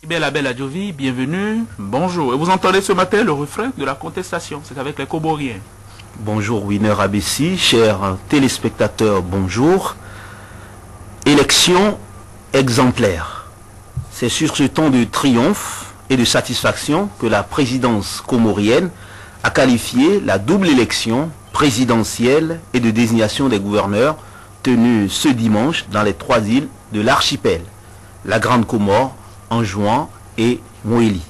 La belle Adjovi, bienvenue, bonjour. Et vous entendez ce matin le refrain de la contestation, c'est avec les Comoriens. Bonjour Winner Abessi, chers téléspectateurs, bonjour. Élection exemplaire. C'est sur ce ton de triomphe et de satisfaction que la présidence comorienne a qualifié la double élection présidentielle et de désignation des gouverneurs tenue ce dimanche dans les 3 îles de l'archipel, la Grande Comore, Anjouan et Moélie.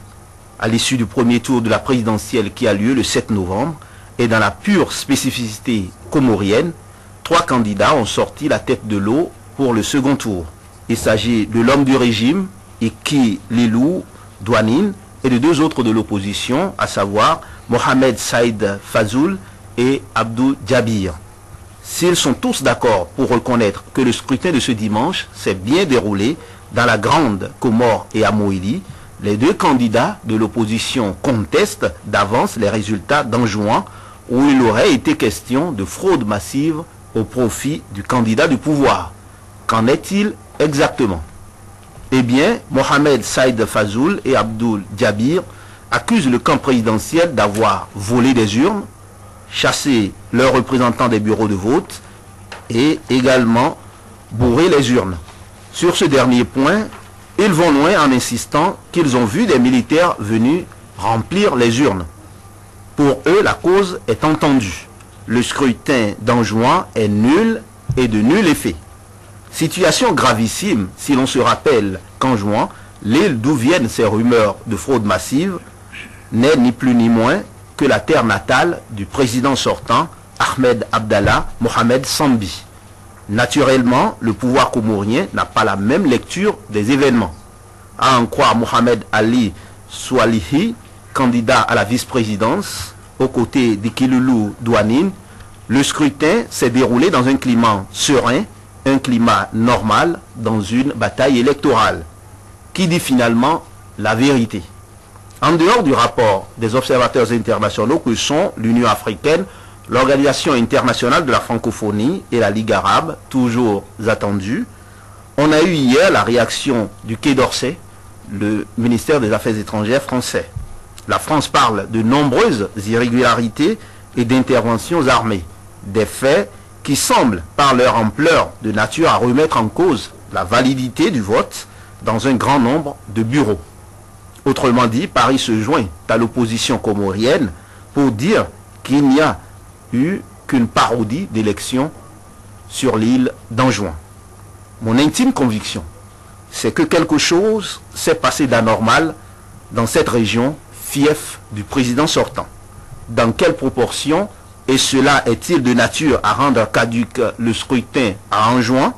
À l'issue du premier tour de la présidentielle qui a lieu le 7 novembre, et dans la pure spécificité comorienne, 3 candidats ont sorti la tête de l'eau pour le second tour. Il s'agit de l'homme du régime, Iki Lilou Douanine, et de 2 autres de l'opposition, à savoir Mohamed Saïd Fazoul et Abdou Djabir. S'ils sont tous d'accord pour reconnaître que le scrutin de ce dimanche s'est bien déroulé dans la Grande Comore et à Moélie, les 2 candidats de l'opposition contestent d'avance les résultats d'Anjouan, où il aurait été question de fraude massive au profit du candidat du pouvoir. Qu'en est-il exactement? Eh bien, Mohamed Saïd Fazoul et Abdou Djabir accusent le camp présidentiel d'avoir volé des urnes, chassé leurs représentants des bureaux de vote et également bourré les urnes. Sur ce dernier point, ils vont loin en insistant qu'ils ont vu des militaires venus remplir les urnes. Pour eux, la cause est entendue. Le scrutin d'Anjouan est nul et de nul effet. Situation gravissime si l'on se rappelle qu'Anjouan, l'île d'où viennent ces rumeurs de fraude massive, n'est ni plus ni moins que la terre natale du président sortant, Ahmed Abdallah Mohamed Sambi. Naturellement, le pouvoir comorien n'a pas la même lecture des événements. À en croire Mohamed Ali Soualihi, candidat à la vice-présidence, aux côtés d'Ikilulu Douanine, le scrutin s'est déroulé dans un climat serein, un climat normal dans une bataille électorale. Qui dit finalement la vérité? En dehors du rapport des observateurs internationaux que sont l'Union africaine, l'Organisation internationale de la francophonie et la Ligue arabe, toujours attendues, on a eu hier la réaction du Quai d'Orsay, le ministère des Affaires étrangères français. La France parle de nombreuses irrégularités et d'interventions armées, des faits qui semblent, par leur ampleur, de nature à remettre en cause la validité du vote dans un grand nombre de bureaux. Autrement dit, Paris se joint à l'opposition comorienne pour dire qu'il n'y a eu qu'une parodie d'élection sur l'île d'Anjouan. Mon intime conviction, c'est que quelque chose s'est passé d'anormal dans cette région, fief du président sortant. Dans quelle proportion, et cela est-il de nature à rendre caduc le scrutin à Anjouan?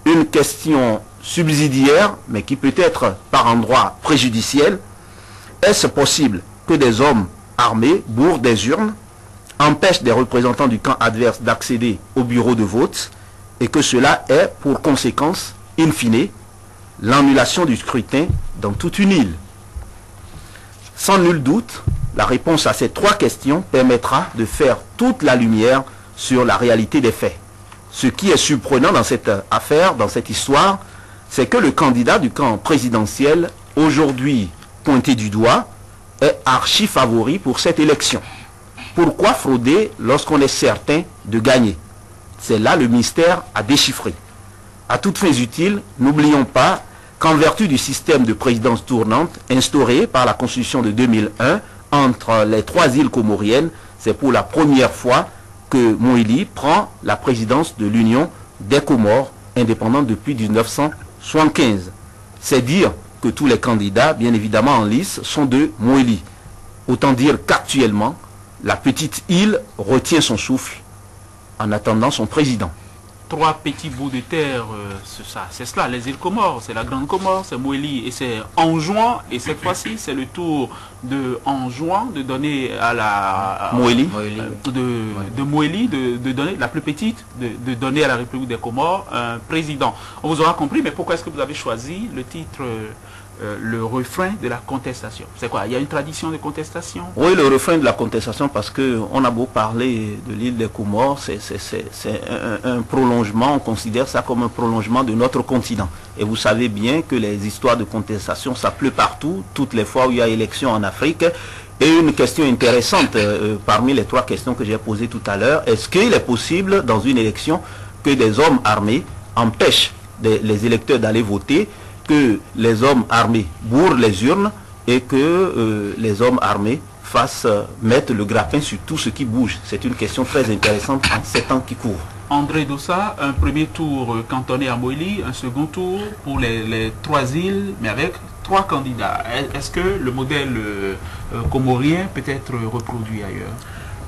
Une question subsidiaire, mais qui peut être par endroits préjudicielle. Est-ce possible que des hommes armés bourrent des urnes, empêchent des représentants du camp adverse d'accéder au bureau de vote et que cela ait pour conséquence, in fine, l'annulation du scrutin dans toute une île? Sans nul doute, la réponse à ces 3 questions permettra de faire toute la lumière sur la réalité des faits. Ce qui est surprenant dans cette affaire, dans cette histoire, c'est que le candidat du camp présidentiel, aujourd'hui pointé du doigt, est archi favori pour cette élection. Pourquoi frauder lorsqu'on est certain de gagner? C'est là le mystère à déchiffrer. À toutes fins utiles, n'oublions pas qu'en vertu du système de présidence tournante instauré par la Constitution de 2001 entre les 3 îles comoriennes, c'est pour la première fois que Moélie prend la présidence de l'Union des Comores, indépendante depuis 1975. C'est dire que tous les candidats, bien évidemment en lice, sont de Moélie. Autant dire qu'actuellement, la petite île retient son souffle en attendant son président. 3 petits bouts de terre, c'est cela, les îles Comores, c'est la Grande Comore, c'est Moélie et c'est Anjouan. Et cette fois-ci, c'est le tour de Anjouan de donner à la Moélie, de Moélie, de donner la plus petite, de donner à la République des Comores un président. On vous aura compris, mais pourquoi est-ce que vous avez choisi le titre le refrain de la contestation. C'est quoi? Il y a une tradition de contestation? Oui, le refrain de la contestation, parce qu'on a beau parler de l'île des Comores, c'est un prolongement, on considère ça comme un prolongement de notre continent. Et vous savez bien que les histoires de contestation, ça pleut partout, toutes les fois où il y a élection en Afrique. Et une question intéressante, parmi les 3 questions que j'ai posées tout à l'heure, est-ce qu'il est possible dans une élection que des hommes armés empêchent les électeurs d'aller voter, que les hommes armés bourrent les urnes et que les hommes armés mettent le grappin sur tout ce qui bouge? C'est une question très intéressante en 7 ans qui courent. André Dossa, un premier tour cantonné à Moélie, un second tour pour les 3 îles, mais avec 3 candidats. Est-ce que le modèle comorien peut être reproduit ailleurs?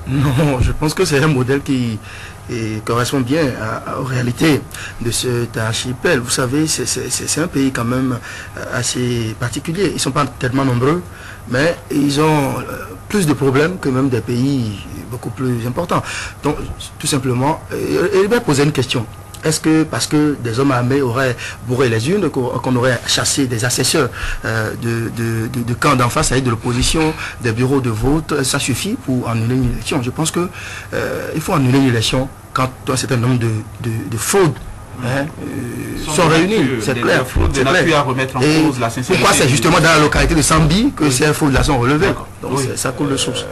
Non, je pense que c'est un modèle qui correspond bien aux réalités de cet archipel. Vous savez, c'est un pays quand même assez particulier. Ils ne sont pas tellement nombreux, mais ils ont plus de problèmes que même des pays beaucoup plus importants. Donc, tout simplement, il va poser une question. Est-ce que parce que des hommes armés auraient bourré les urnes, qu'on aurait chassé des assesseurs de camps d'en face, de l'opposition, des bureaux de vote, ça suffit pour annuler une élection? Je pense que il faut annuler une élection quand un certain nombre de fraudes sont réunies. C'est clair. À remettre en cause la sincérité. Pourquoi c'est justement dans la localité de Sambi que ces fraudes-là sont relevées? Donc ça coule de source.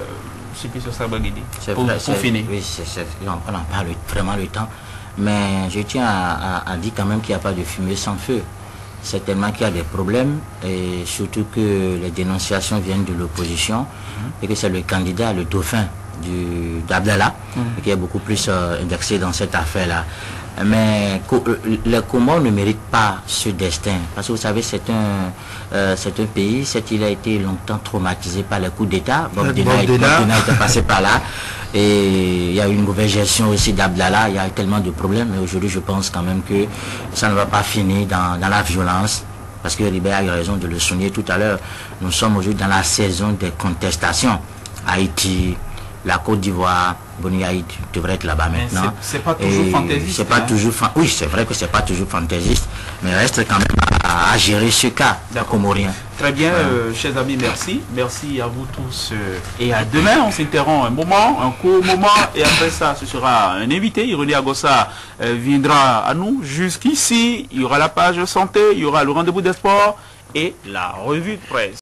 Pour finir. Oui, on en parle vraiment le temps. Mais je tiens à dire quand même qu'il n'y a pas de fumée sans feu. C'est tellement qu'il y a des problèmes, et surtout que les dénonciations viennent de l'opposition, et que c'est le candidat, le dauphin d'Abdallah, qui est beaucoup plus indexé dans cette affaire-là. Mais les Comores ne méritent pas ce destin, parce que vous savez, c'est un pays, cette île a été longtemps traumatisée par les coups d'État. Bob Dina était passé par là, et il y a eu une mauvaise gestion aussi d'Abdallah, il y a tellement de problèmes, mais aujourd'hui je pense quand même que ça ne va pas finir dans la violence, parce que Ribert a eu raison de le souligner tout à l'heure. Nous sommes aujourd'hui dans la saison des contestations. Haïti, la Côte d'Ivoire, Boniaï devrait être là-bas maintenant. C'est pas toujours fantaisiste. C'est pas toujours oui, c'est vrai que c'est pas toujours fantaisiste, mais reste quand même à gérer ce cas comorien. Très bien, chers amis, merci. Merci à vous tous. Et à demain, on s'interrompt un court moment, et après ça, ce sera un invité. Ironie Agossa viendra à nous jusqu'ici. Il y aura la page santé, il y aura le rendez-vous des sports et la revue de presse.